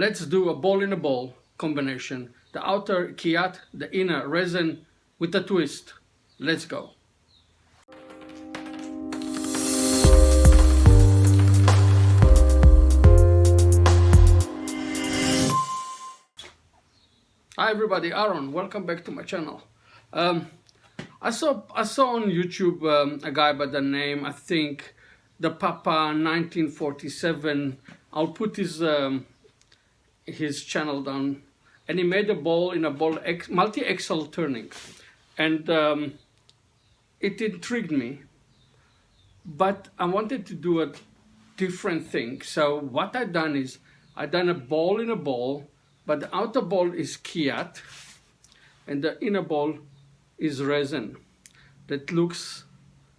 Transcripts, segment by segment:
Let's do a ball in a ball combination. The outer kiat, the inner resin with a twist. Let's go. Hi everybody, Ahron. Welcome back to my channel. I saw on YouTube a guy by the name, I think, the Papa 1947. I'll put his channel down, and he made a ball in a ball multi-axle turning, and it intrigued me. But I wanted to do a different thing. So what I've done is I've done a ball in a ball, but the outer ball is kiat, and the inner ball is resin that looks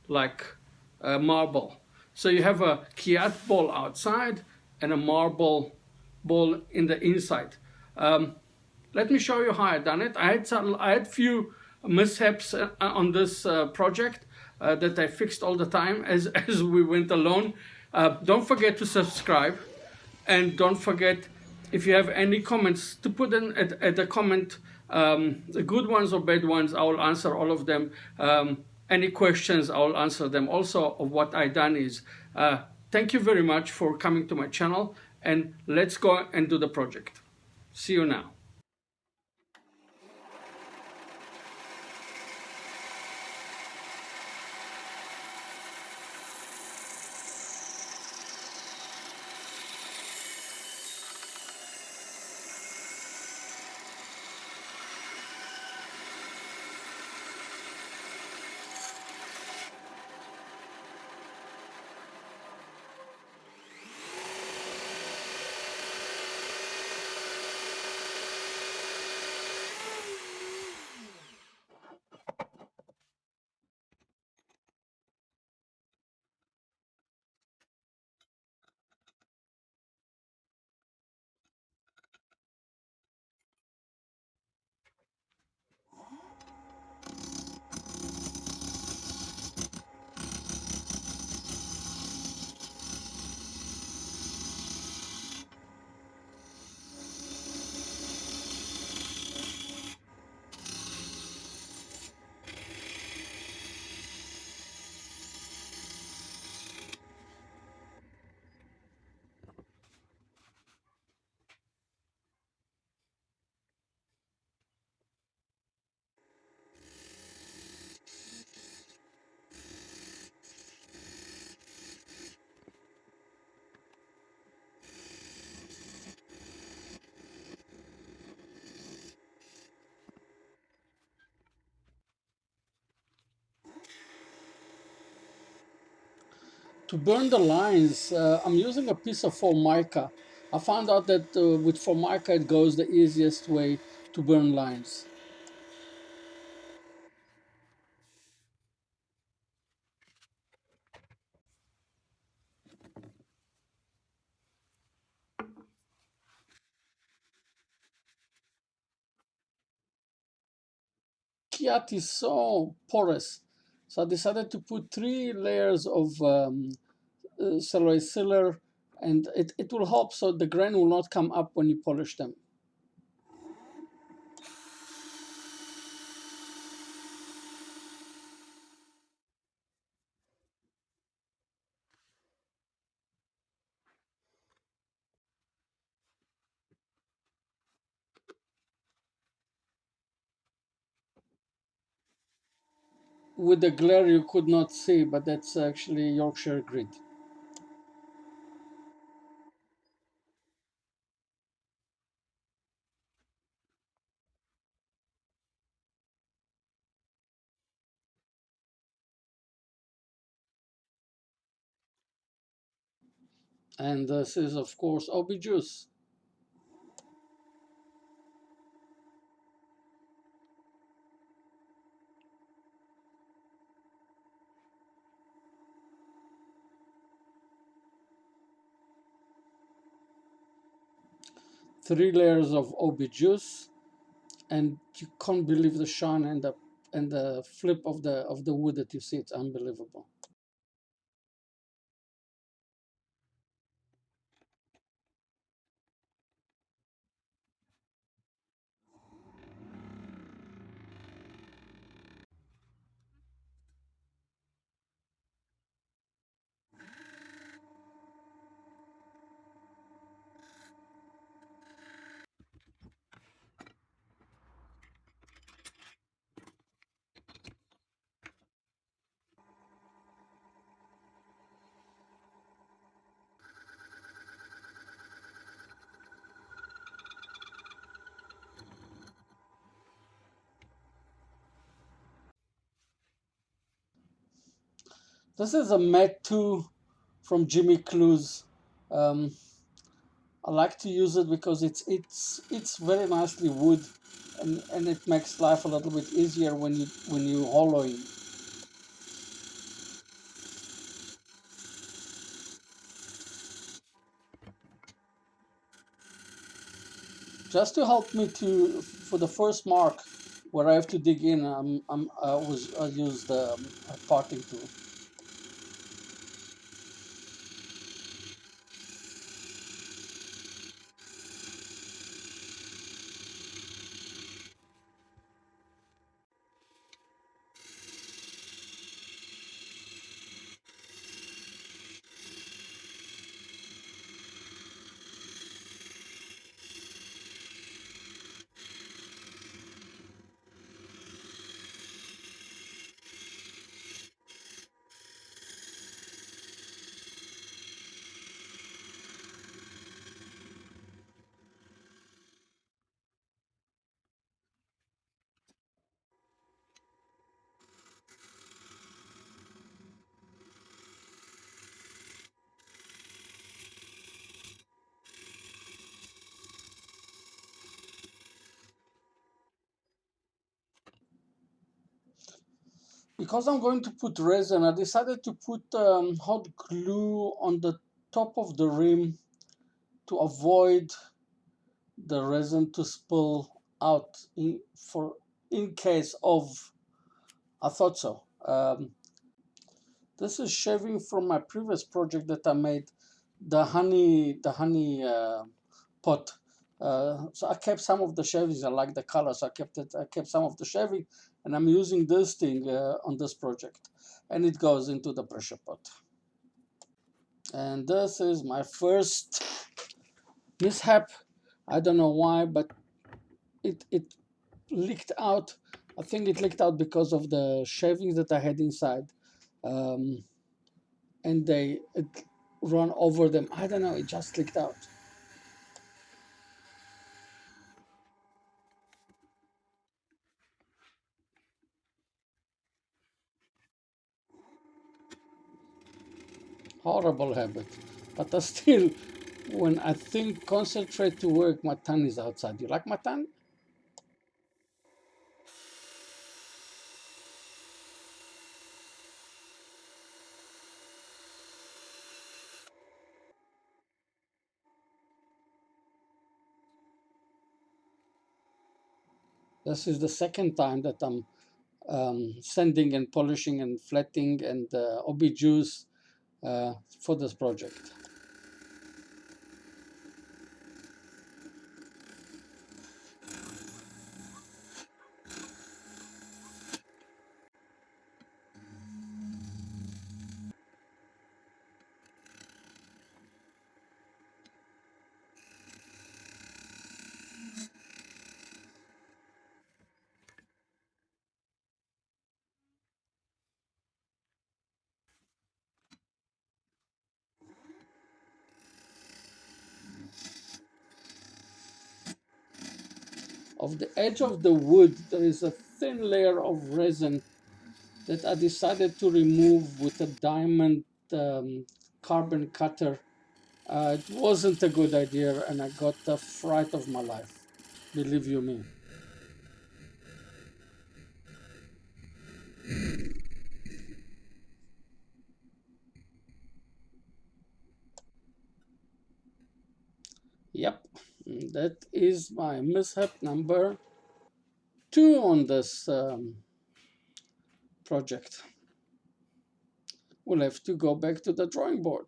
like a marble. So you have a kiat ball outside and a marble ball in the inside. Let me show you how I done it. I had few mishaps on this project that I fixed all the time as we went along. Don't forget to subscribe, and don't forget, if you have any comments, to put in at the comment, the good ones or bad ones. I will answer all of them. Any questions, I will answer them. Also, of what I done is, thank you very much for coming to my channel, and let's go and do the project. See you now. To burn the lines, I'm using a piece of formica. I found out that with formica it goes the easiest way to burn lines. Kiat is so porous, so I decided to put 3 layers of cellulose sealer, and it will help so the grain will not come up when you polish them. With the glare you could not see, but that's actually Yorkshire grit. And this is, of course, OB juice. Three layers of OB juice, and you can't believe the shine and the flip of the wood that you see. It's unbelievable. This is a Mat 2 from Jimmy Clues. Um, I like to use it because it's very nicely wood, and it makes life a little bit easier when you hollowing. Just to help me to for the first mark where I have to dig in, I use the parting tool. Because I'm going to put resin, I decided to put hot glue on the top of the rim to avoid the resin to spill out in case of. I thought so. This is shaving from my previous project that I made, the honey pot. So I kept some of the shavings. I like the color, so I kept it. I kept some of the shaving, and I'm using this thing on this project, and it goes into the pressure pot. And this is my first mishap. I don't know why, but it leaked out. I think it leaked out because of the shavings that I had inside, um, and it run over them. I don't know. It just leaked out. Horrible habit. But I still, when I think concentrate to work, my tongue is outside. You like my tongue? This is the second time that I'm sanding and polishing and flattening and OB juice for this project. Of the edge of the wood, there is a thin layer of resin that I decided to remove with a diamond carbon cutter. It wasn't a good idea, and I got the fright of my life. Believe you me. Yep, that is my mishap number 2 on this project. We'll have to go back to the drawing board.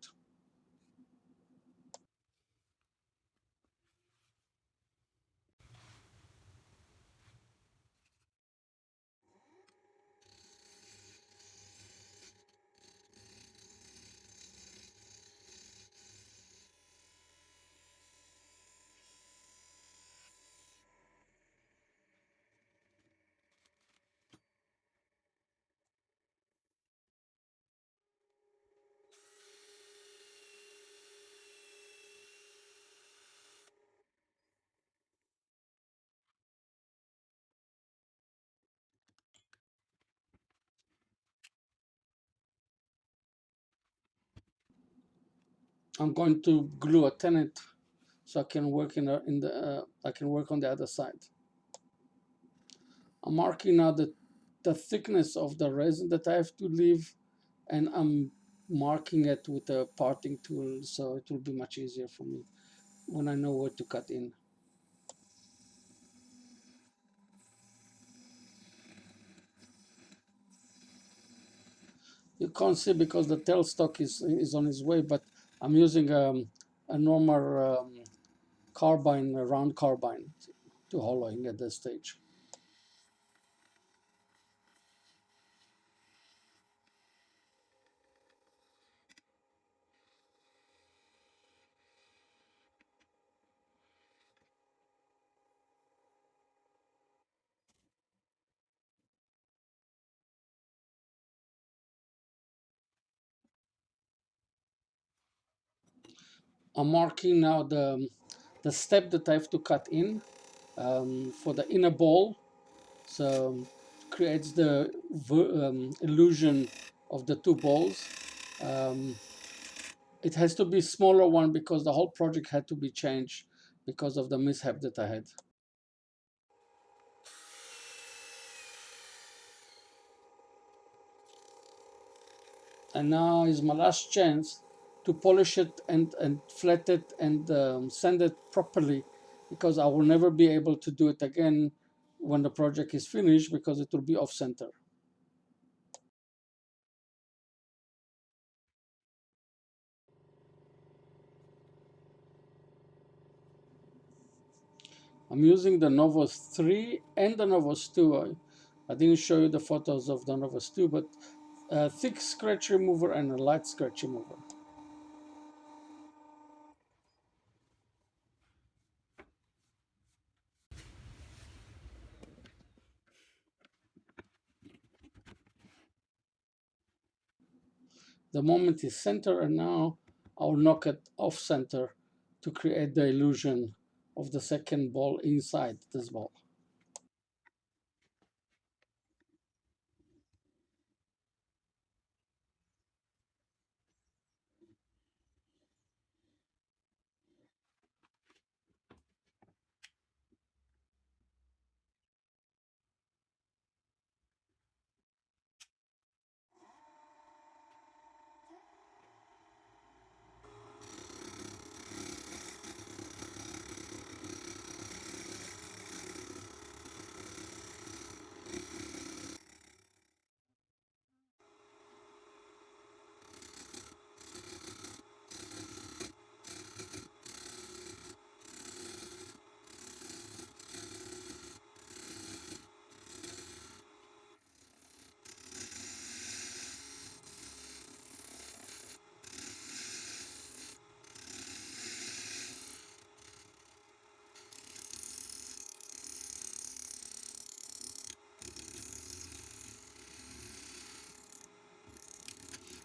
I'm going to glue a tenet so I can work I can work on the other side. I'm marking now the thickness of the resin that I have to leave, and I'm marking it with a parting tool so it will be much easier for me when I know where to cut in. You can't see because the tailstock is on its way, but I'm using a normal carbine, a round carbine to hollowing at this stage. I'm marking now the step that I have to cut in for the inner ball. So creates the illusion of the two balls. Um, it has to be smaller one because the whole project had to be changed because of the mishap that I had. And now is my last chance to polish it and flat it and sand it properly, because I will never be able to do it again when the project is finished because it will be off center. I'm using the Novos 3 and the Novos 2. I didn't show you the photos of the Novos 2, but a thick scratch remover and a light scratch remover. The moment is center, and now I'll knock it off center to create the illusion of the second ball inside this ball.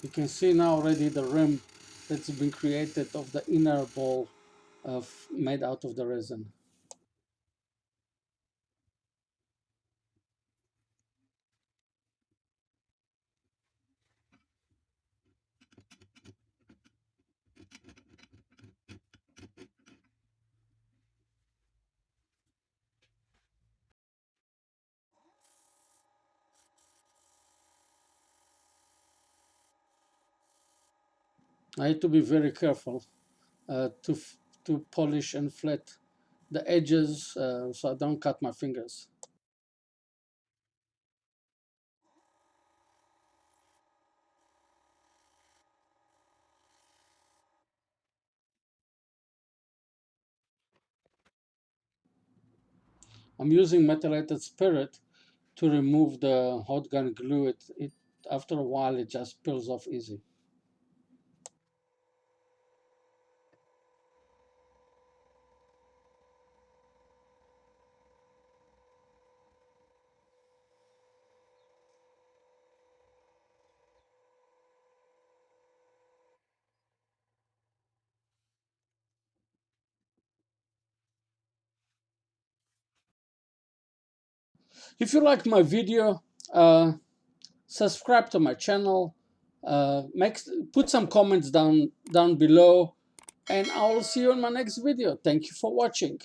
You can see now already the rim that's been created of the inner ball made out of the resin. I need to be very careful to polish and flat the edges so I don't cut my fingers. I'm using methylated spirit to remove the hot gun glue. It after a while it just peels off easy. If you like my video, subscribe to my channel. Put some comments down below. and I will see you in my next video. Thank you for watching.